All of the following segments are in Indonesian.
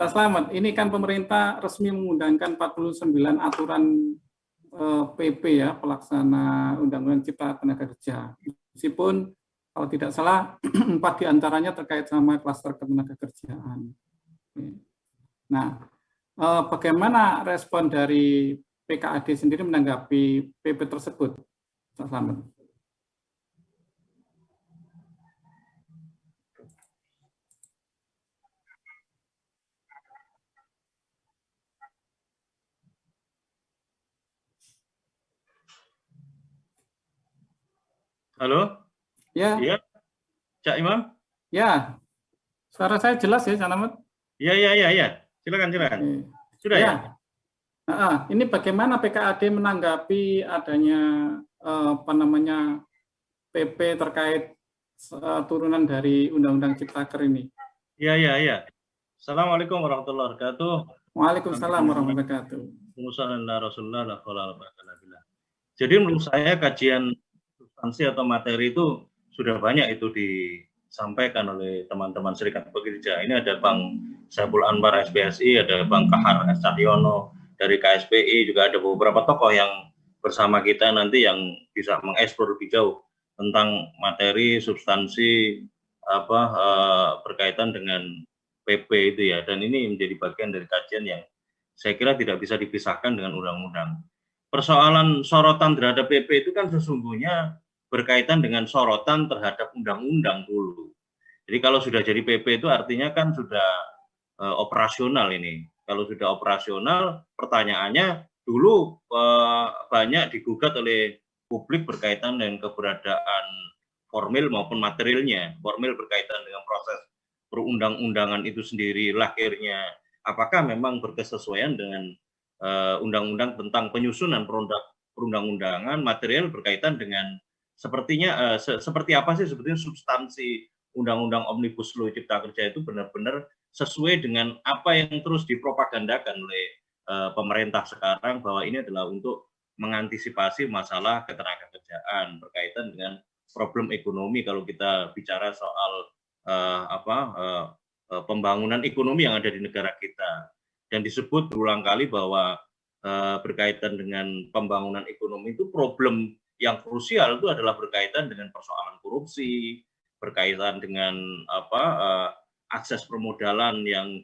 Pak Slamet, ini kan pemerintah resmi mengundangkan 49 aturan PP ya, pelaksana Undang-Undang Cipta Tenaga Kerja. Meskipun kalau tidak salah 4 diantaranya terkait sama klaster ketenagakerjaan. Nah, bagaimana respon dari PKAD sendiri menanggapi PP tersebut, Pak Slamet? Halo? Ya. Iya, Cak Imam? Ya, suara saya jelas ya, Cak Slamet? Iya. Silakan. Sudah ya? Ini bagaimana PKAD menanggapi adanya PP terkait turunan dari Undang-Undang Ciptaker ini? Iya. Assalamualaikum warahmatullahi wabarakatuh. Waalaikumsalam warahmatullahi wabarakatuh. Jadi menurut saya kajian substansi atau materi itu sudah banyak itu disampaikan oleh teman-teman serikat pekerja. Ini ada Bang Saiful Anwar SPSI, ada Bang Kahar S. Cahyono dari KSPI, juga ada beberapa tokoh yang bersama kita nanti yang bisa mengeksplor lebih jauh tentang materi substansi berkaitan dengan PP itu ya. Dan ini menjadi bagian dari kajian yang saya kira tidak bisa dipisahkan dengan undang-undang. Persoalan sorotan terhadap PP itu kan sesungguhnya berkaitan dengan sorotan terhadap undang-undang dulu. Jadi kalau sudah jadi PP itu artinya kan sudah operasional ini. Kalau sudah operasional, pertanyaannya dulu banyak digugat oleh publik berkaitan dengan keberadaan formil maupun materialnya. Formil berkaitan dengan proses perundang-undangan itu sendiri, lahirnya. Apakah memang berkesesuaian dengan undang-undang tentang penyusunan perundang-undangan, material berkaitan dengan seperti apa sih sebetulnya substansi undang-undang Omnibus Law Cipta Kerja itu benar-benar sesuai dengan apa yang terus dipropagandakan oleh pemerintah sekarang, bahwa ini adalah untuk mengantisipasi masalah ketenagakerjaan berkaitan dengan problem ekonomi. Kalau kita bicara soal pembangunan ekonomi yang ada di negara kita, dan disebut berulang kali bahwa berkaitan dengan pembangunan ekonomi itu problem yang krusial itu adalah berkaitan dengan persoalan korupsi, berkaitan dengan akses permodalan yang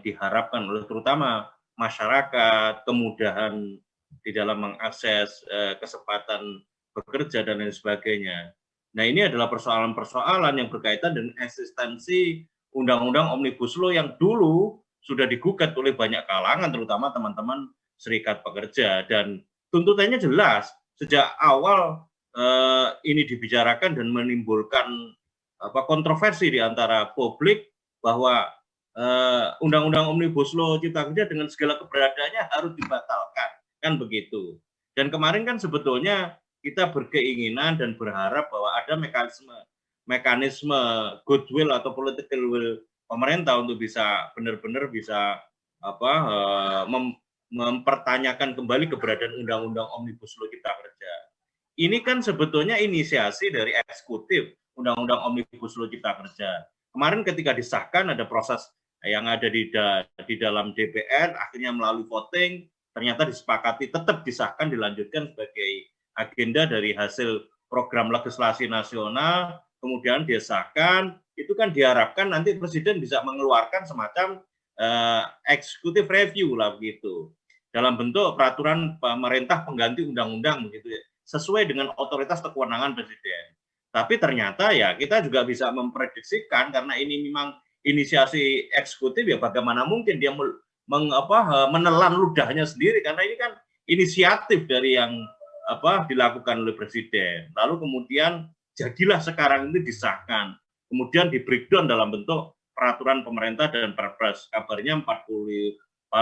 diharapkan oleh terutama masyarakat, kemudahan di dalam mengakses kesempatan bekerja dan lain sebagainya. Nah, ini adalah persoalan-persoalan yang berkaitan dengan eksistensi Undang-Undang Omnibus Law yang dulu sudah digugat oleh banyak kalangan, terutama teman-teman serikat pekerja, dan tuntutannya jelas sejak awal ini dibicarakan dan menimbulkan kontroversi di antara publik bahwa Undang-Undang Omnibus Law Cipta Kerja dengan segala keberadaannya harus dibatalkan, kan begitu. Dan kemarin kan sebetulnya kita berkeinginan dan berharap bahwa ada mekanisme goodwill atau political will pemerintah untuk bisa benar-benar bisa mempertanyakan kembali keberadaan Undang-Undang Omnibus Law Cipta Kerja. Ini kan sebetulnya inisiasi dari eksekutif Undang-Undang Omnibus Law Cipta Kerja. Kemarin ketika disahkan ada proses yang ada di dalam DPR, akhirnya melalui voting, ternyata disepakati tetap disahkan, dilanjutkan sebagai agenda dari hasil program legislasi nasional, kemudian disahkan. Itu kan diharapkan nanti Presiden bisa mengeluarkan semacam executive review lah begitu, dalam bentuk peraturan pemerintah pengganti undang-undang begitu ya, sesuai dengan otoritas atau kewenangan Presiden. Tapi ternyata ya kita juga bisa memprediksikan, karena ini memang inisiasi eksekutif, ya bagaimana mungkin dia menelan ludahnya sendiri, karena ini kan inisiatif dari yang dilakukan oleh Presiden. Lalu kemudian jadilah sekarang ini disahkan, kemudian di breakdown dalam bentuk peraturan pemerintah dan Perpres. Kabarnya 44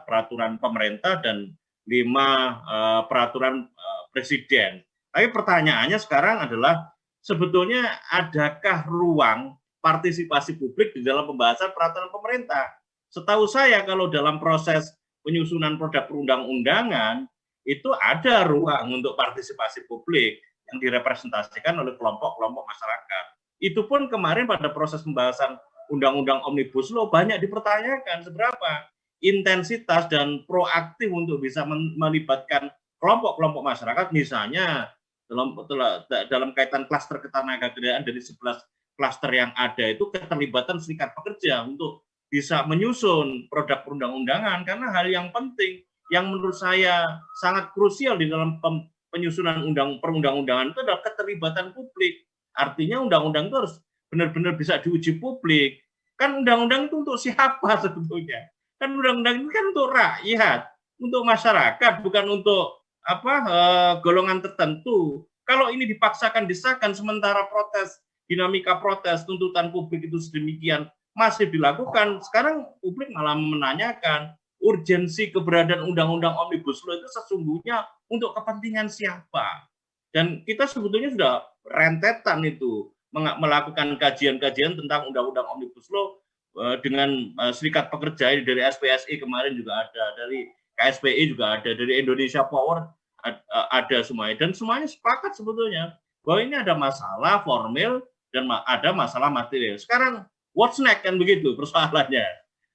peraturan pemerintah dan 5 peraturan Presiden. Tapi pertanyaannya sekarang adalah sebetulnya adakah ruang partisipasi publik di dalam pembahasan peraturan pemerintah? Setahu saya kalau dalam proses penyusunan produk perundang-undangan itu ada ruang untuk partisipasi publik yang direpresentasikan oleh kelompok-kelompok masyarakat. Itu pun kemarin pada proses pembahasan Undang-Undang Omnibus Law banyak dipertanyakan seberapa intensitas dan proaktif untuk bisa melibatkan kelompok-kelompok masyarakat, misalnya dalam kaitan klaster ketenagakerjaan dari 11 klaster yang ada itu keterlibatan serikat pekerja untuk bisa menyusun produk perundang-undangan, karena hal yang penting yang menurut saya sangat krusial di dalam penyusunan perundang-undangan itu adalah keterlibatan publik. Artinya undang-undang itu harus benar-benar bisa diuji publik. Kan undang-undang itu untuk siapa sebetulnya? Kan undang-undang ini kan untuk rakyat, untuk masyarakat, bukan untuk golongan tertentu. Kalau ini dipaksakan disahkan sementara dinamika protes, tuntutan publik itu sedemikian masih dilakukan, sekarang publik malah menanyakan urgensi keberadaan undang-undang Omnibus Law itu sesungguhnya untuk kepentingan siapa. Dan kita sebetulnya sudah rentetan itu melakukan kajian-kajian tentang undang-undang Omnibus Law dengan serikat pekerja dari SPSI kemarin juga ada, dari KSPI juga ada, dari Indonesia Power ada semuanya, dan semuanya sepakat sebetulnya bahwa ini ada masalah formil dan ada masalah material. Sekarang what's next kan begitu persoalannya.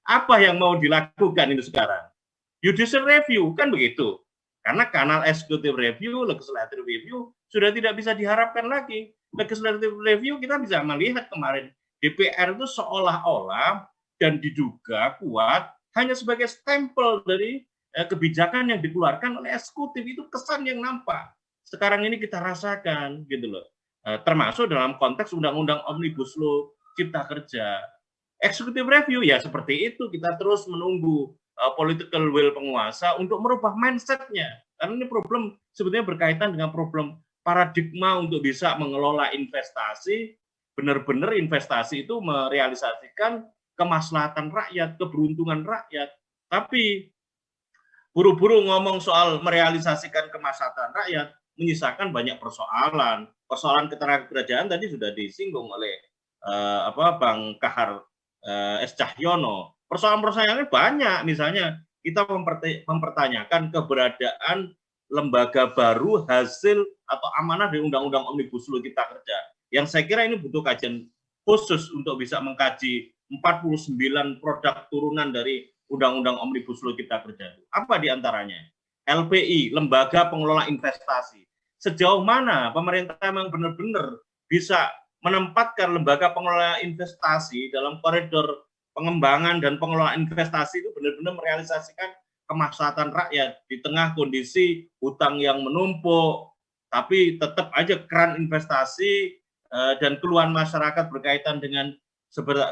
Apa yang mau dilakukan ini sekarang? Judicial review kan begitu. Karena kanal executive review, legislative review sudah tidak bisa diharapkan lagi. Legislative review kita bisa melihat kemarin DPR itu seolah-olah dan diduga kuat hanya sebagai stempel dari kebijakan yang dikeluarkan oleh eksekutif, itu kesan yang nampak. Sekarang ini kita rasakan gitu loh. Termasuk dalam konteks undang-undang Omnibus Law Cipta Kerja. Executive review ya seperti itu, kita terus menunggu political will penguasa untuk merubah mindset-nya. Karena ini problem sebetulnya berkaitan dengan problem paradigma untuk bisa mengelola investasi, benar-benar investasi itu merealisasikan kemaslahatan rakyat, keberuntungan rakyat. Tapi buru-buru ngomong soal merealisasikan kemaslahatan rakyat, menyisakan banyak persoalan. Persoalan ketenagakerjaan tadi sudah disinggung oleh Bang Kahar S. Cahyono. Persoalan-persoalannya banyak, misalnya kita mempertanyakan keberadaan lembaga baru hasil atau amanah dari Undang-Undang Omnibus Law Cipta Kerja. Yang saya kira ini butuh kajian khusus untuk bisa mengkaji 49 produk turunan dari Undang-Undang Omnibus Law Cipta Kerja. Apa diantaranya? LPI, Lembaga Pengelola Investasi. Sejauh mana pemerintah memang benar-benar bisa menempatkan lembaga pengelola investasi dalam koridor pengembangan dan pengelolaan investasi itu benar-benar merealisasikan kemaslahatan rakyat di tengah kondisi hutang yang menumpuk, tapi tetap aja keran investasi dan keluhan masyarakat berkaitan dengan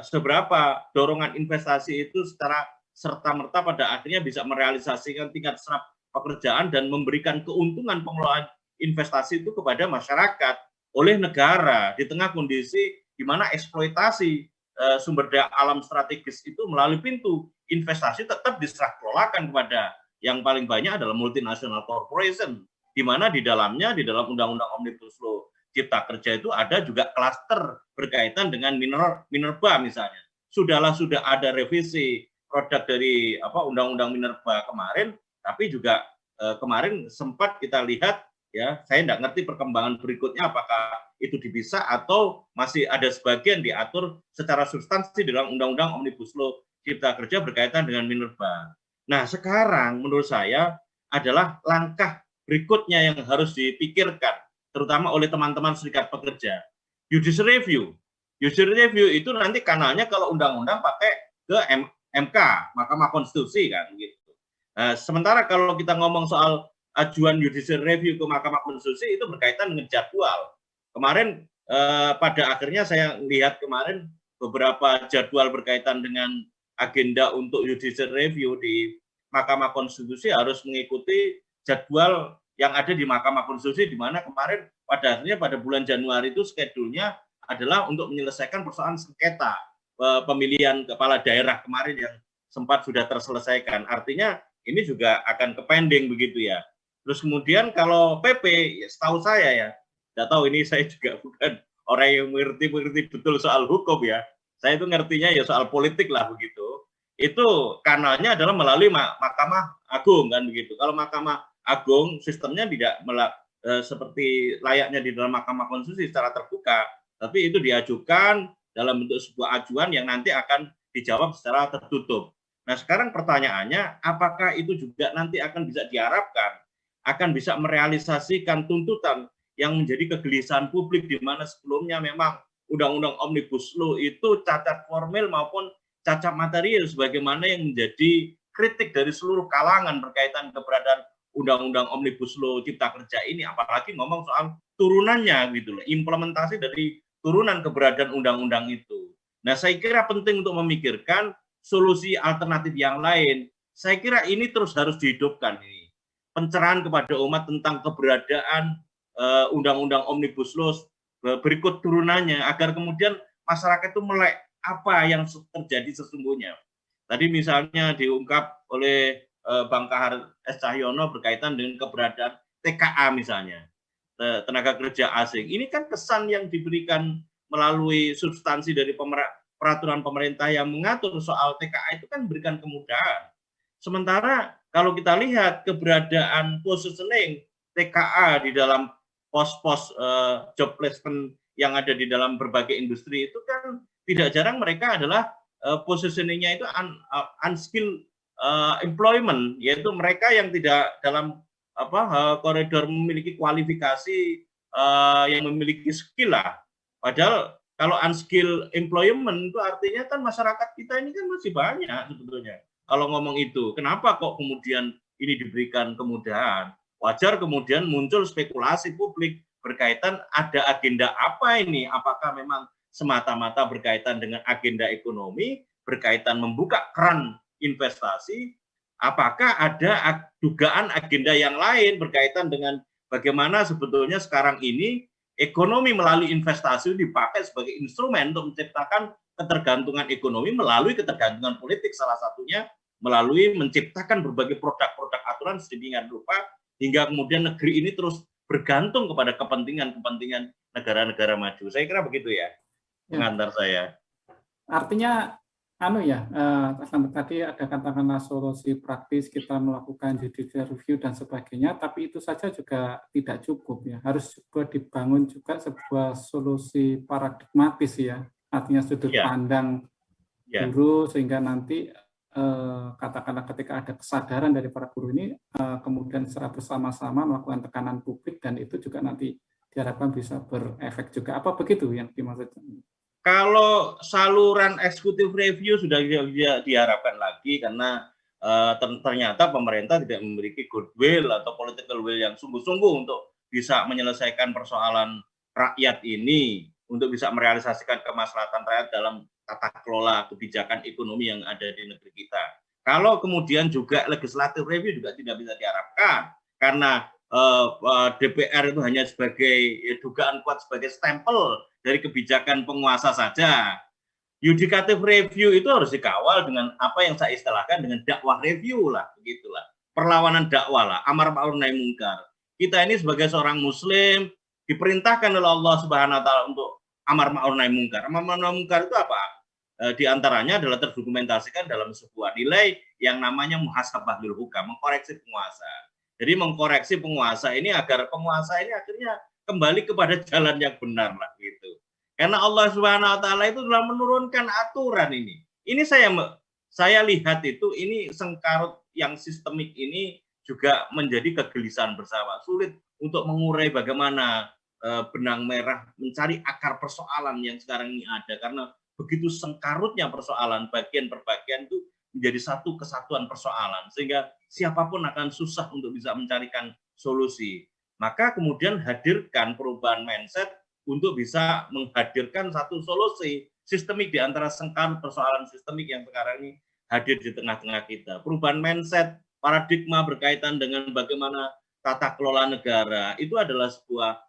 seberapa dorongan investasi itu secara serta-merta pada akhirnya bisa merealisasikan tingkat serap pekerjaan dan memberikan keuntungan pengelolaan investasi itu kepada masyarakat oleh negara di tengah kondisi di mana eksploitasi sumber daya alam strategis itu melalui pintu investasi tetap diserah kelolakan kepada yang paling banyak adalah multinational corporation, di mana di dalamnya di dalam Undang-Undang Omnibus Law Cipta Kerja itu ada juga klaster berkaitan dengan minerba misalnya. Sudah ada revisi produk dari Undang-Undang Minerba kemarin, tapi juga kemarin sempat kita lihat ya, saya tidak ngerti perkembangan berikutnya apakah itu dipisah atau masih ada sebagian diatur secara substansi dalam Undang-Undang Omnibus Law Cipta Kerja berkaitan dengan minerba. Nah, sekarang menurut saya adalah langkah berikutnya yang harus dipikirkan, terutama oleh teman-teman serikat pekerja. Judicial review. Judicial review itu nanti kanalnya kalau undang-undang pakai ke MK, Mahkamah Konstitusi kan gitu. Nah, sementara kalau kita ngomong soal ajuan judicial review ke Mahkamah Konstitusi itu berkaitan dengan jadwal. Kemarin pada akhirnya saya lihat kemarin beberapa jadwal berkaitan dengan agenda untuk judicial review di Mahkamah Konstitusi harus mengikuti jadwal yang ada di Mahkamah Konstitusi, di mana kemarin pada akhirnya pada bulan Januari itu schedule-nya adalah untuk menyelesaikan persoalan sengketa pemilihan kepala daerah kemarin yang sempat sudah terselesaikan. Artinya ini juga akan ke pending begitu ya. Terus kemudian kalau PP, ya setahu saya ya, tidak tahu ini saya juga bukan orang yang mengerti betul soal hukum ya. Saya itu ngertinya ya soal politik lah begitu. Itu kanalnya adalah melalui Mahkamah Agung kan begitu. Kalau Mahkamah Agung sistemnya tidak seperti layaknya di dalam Mahkamah Konstitusi secara terbuka, tapi itu diajukan dalam bentuk sebuah ajuan yang nanti akan dijawab secara tertutup. Nah, sekarang pertanyaannya, apakah itu juga nanti akan bisa diharapkan, akan bisa merealisasikan tuntutan yang menjadi kegelisahan publik, di mana sebelumnya memang Undang-Undang Omnibus Law itu cacat formil maupun cacat material, sebagaimana yang menjadi kritik dari seluruh kalangan berkaitan keberadaan Undang-Undang Omnibus Law Cipta Kerja ini, apalagi ngomong soal turunannya gitu loh, implementasi dari turunan keberadaan undang-undang itu. Nah, saya kira penting untuk memikirkan solusi alternatif yang lain. Saya kira ini terus harus dihidupkan ini. Pencerahan kepada umat tentang keberadaan Undang-Undang Omnibus Law berikut turunannya, agar kemudian masyarakat itu melek apa yang terjadi sesungguhnya. Tadi misalnya diungkap oleh Bang Kahar S. Cahyono berkaitan dengan keberadaan TKA misalnya, tenaga kerja asing. Ini kan kesan yang diberikan melalui substansi dari peraturan pemerintah yang mengatur soal TKA itu kan memberikan kemudahan. Sementara kalau kita lihat keberadaan positioning TKA di dalam pos-pos job placement yang ada di dalam berbagai industri itu kan tidak jarang mereka adalah positioningnya itu unskilled employment, yaitu mereka yang tidak dalam koridor memiliki kualifikasi yang memiliki skill lah. Padahal kalau unskilled employment itu artinya kan masyarakat kita ini kan masih banyak sebetulnya. Kalau ngomong itu, kenapa kok kemudian ini diberikan kemudahan? Wajar kemudian muncul spekulasi publik berkaitan ada agenda apa ini? Apakah memang semata-mata berkaitan dengan agenda ekonomi, berkaitan membuka keran investasi, apakah ada dugaan agenda yang lain berkaitan dengan bagaimana sebetulnya sekarang ini ekonomi melalui investasi dipakai sebagai instrumen untuk menciptakan ketergantungan ekonomi melalui ketergantungan politik, salah satunya melalui menciptakan berbagai produk-produk aturan sedemikian rupa hingga kemudian negeri ini terus bergantung kepada kepentingan-kepentingan negara-negara maju. Saya kira begitu ya, pengantar saya. Artinya tadi ada katakanlah solusi praktis kita melakukan judicial review dan sebagainya, tapi itu saja juga tidak cukup ya. Harus juga dibangun juga sebuah solusi paradigmatis ya. Artinya sudut pandang guru sehingga nanti katakanlah ketika ada kesadaran dari para guru ini kemudian secara bersama-sama melakukan tekanan publik dan itu juga nanti diharapkan bisa berefek juga. Apa begitu yang dimaksud? Kalau saluran eksekutif review sudah diharapkan lagi karena ternyata pemerintah tidak memiliki goodwill atau political will yang sungguh-sungguh untuk bisa menyelesaikan persoalan rakyat ini, untuk bisa merealisasikan kemaslahatan rakyat dalam tata kelola kebijakan ekonomi yang ada di negeri kita. Kalau kemudian juga legislative review juga tidak bisa diharapkan karena DPR itu hanya sebagai dugaan kuat sebagai stempel dari kebijakan penguasa saja. Judicial review itu harus dikawal dengan apa yang saya istilahkan dengan dakwah review lah, begitulah. Perlawanan dakwah lah, amar ma'ruf nahi mungkar. Kita ini sebagai seorang muslim diperintahkan oleh Allah Subhanahu wa taala untuk amar ma'ruf nahi mungkar. Amar ma'ruf nahi mungkar itu apa? Di antaranya adalah terdokumentasikan dalam sebuah nilai yang namanya muhasabah lil hukam, mengkoreksi penguasa. Jadi mengkoreksi penguasa ini agar penguasa ini akhirnya kembali kepada jalan yang benar lah gitu. Karena Allah Subhanahu wa taala itu telah menurunkan aturan ini. Ini saya lihat itu ini sengkarut yang sistemik ini juga menjadi kegelisahan bersama. Sulit untuk mengurai bagaimana benang merah mencari akar persoalan yang sekarang ini ada karena begitu sengkarutnya persoalan bagian per bagian itu menjadi satu kesatuan persoalan sehingga siapapun akan susah untuk bisa mencarikan solusi. Maka kemudian hadirkan perubahan mindset untuk bisa menghadirkan satu solusi sistemik di antara sengkarut persoalan sistemik yang sekarang ini hadir di tengah-tengah kita. Perubahan mindset, paradigma berkaitan dengan bagaimana tata kelola negara itu adalah sebuah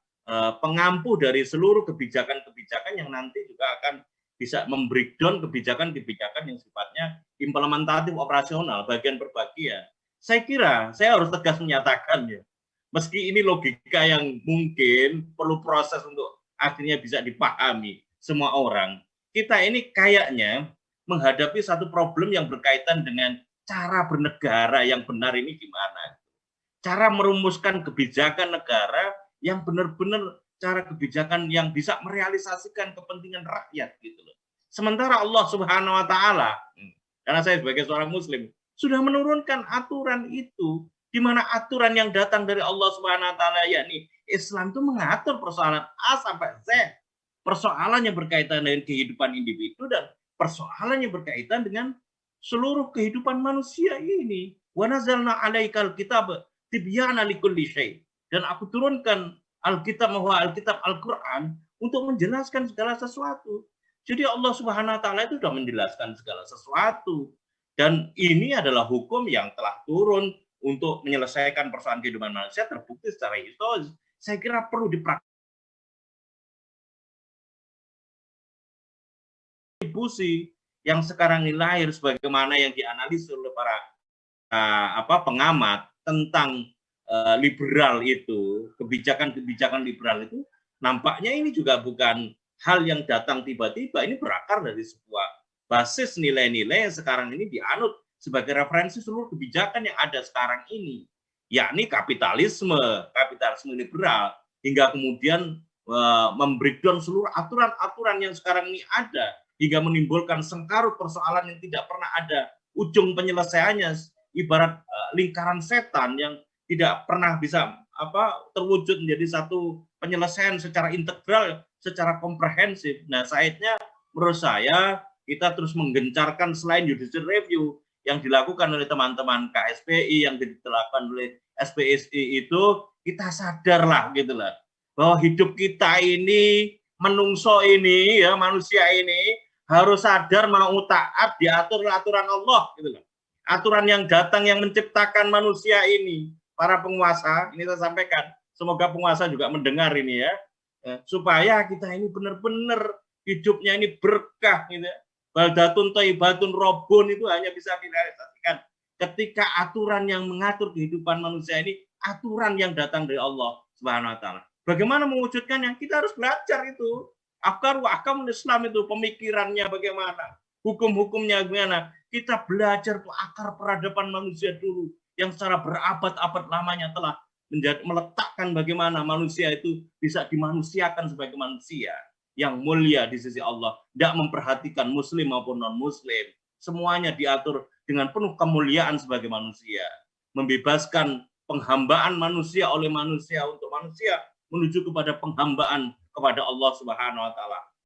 pengampu dari seluruh kebijakan-kebijakan yang nanti juga akan bisa membreakdown kebijakan-kebijakan yang sifatnya implementatif operasional bagian per bagian. Saya kira saya harus tegas menyatakan ya, meski ini logika yang mungkin perlu proses untuk akhirnya bisa dipahami semua orang, kita ini kayaknya menghadapi satu problem yang berkaitan dengan cara bernegara yang benar ini gimana. Cara merumuskan kebijakan negara yang benar-benar cara kebijakan yang bisa merealisasikan kepentingan rakyat gitu loh. Sementara Allah Subhanahu wa taala, karena saya sebagai seorang muslim, sudah menurunkan aturan itu, di mana aturan yang datang dari Allah Subhanahu wa taala, yakni Islam itu mengatur persoalan A sampai Z. Persoalannya berkaitan dengan kehidupan individu dan persoalannya berkaitan dengan seluruh kehidupan manusia ini. Wa nazzalna 'alaikal kitaba tibyana likulli syai'. Dan aku turunkan Alkitab, bahwa Alkitab Al-Quran untuk menjelaskan segala sesuatu. Jadi Allah Subhanahu wa taala itu sudah menjelaskan segala sesuatu. Dan ini adalah hukum yang telah turun untuk menyelesaikan persoalan kehidupan manusia, terbukti secara historis. Saya kira perlu dipraktikkan yang sekarang ini lahir sebagaimana yang dianalisis oleh para pengamat tentang liberal itu, kebijakan-kebijakan liberal itu, nampaknya ini juga bukan hal yang datang tiba-tiba, ini berakar dari sebuah basis nilai-nilai yang sekarang ini dianut sebagai referensi seluruh kebijakan yang ada sekarang ini, yakni kapitalisme liberal, hingga kemudian membreakdown seluruh aturan-aturan yang sekarang ini ada, hingga menimbulkan sengkarut persoalan yang tidak pernah ada ujung penyelesaiannya, ibarat lingkaran setan yang tidak pernah bisa terwujud menjadi satu penyelesaian secara integral, secara komprehensif. Nah, menurut saya kita terus menggencarkan, selain judicial review yang dilakukan oleh teman-teman KSPI, yang dilakukan oleh SPSI itu, kita sadarlah gitu lah, bahwa hidup kita ini, menungso ini, ya manusia ini harus sadar mau taat diatur aturan Allah gitu loh. Aturan yang datang yang menciptakan manusia ini, para penguasa, ini saya sampaikan, semoga penguasa juga mendengar ini ya, supaya kita ini benar-benar hidupnya ini berkah gitu ya. Baldatun thayyibatun robun itu hanya bisa direalisasikan ketika aturan yang mengatur kehidupan manusia ini, aturan yang datang dari Allah Subhanahu wa taala. Bagaimana mewujudkannya? Kita harus belajar itu. Ahkamul Islam itu, pemikirannya bagaimana, hukum-hukumnya bagaimana. Kita belajar tuh akar peradaban manusia dulu yang secara berabad-abad lamanya telah meletakkan bagaimana manusia itu bisa dimanusiakan sebagai manusia yang mulia di sisi Allah, tidak memperhatikan muslim maupun non-muslim, semuanya diatur dengan penuh kemuliaan sebagai manusia, membebaskan penghambaan manusia oleh manusia untuk manusia menuju kepada penghambaan kepada Allah Subhanahu wa taala.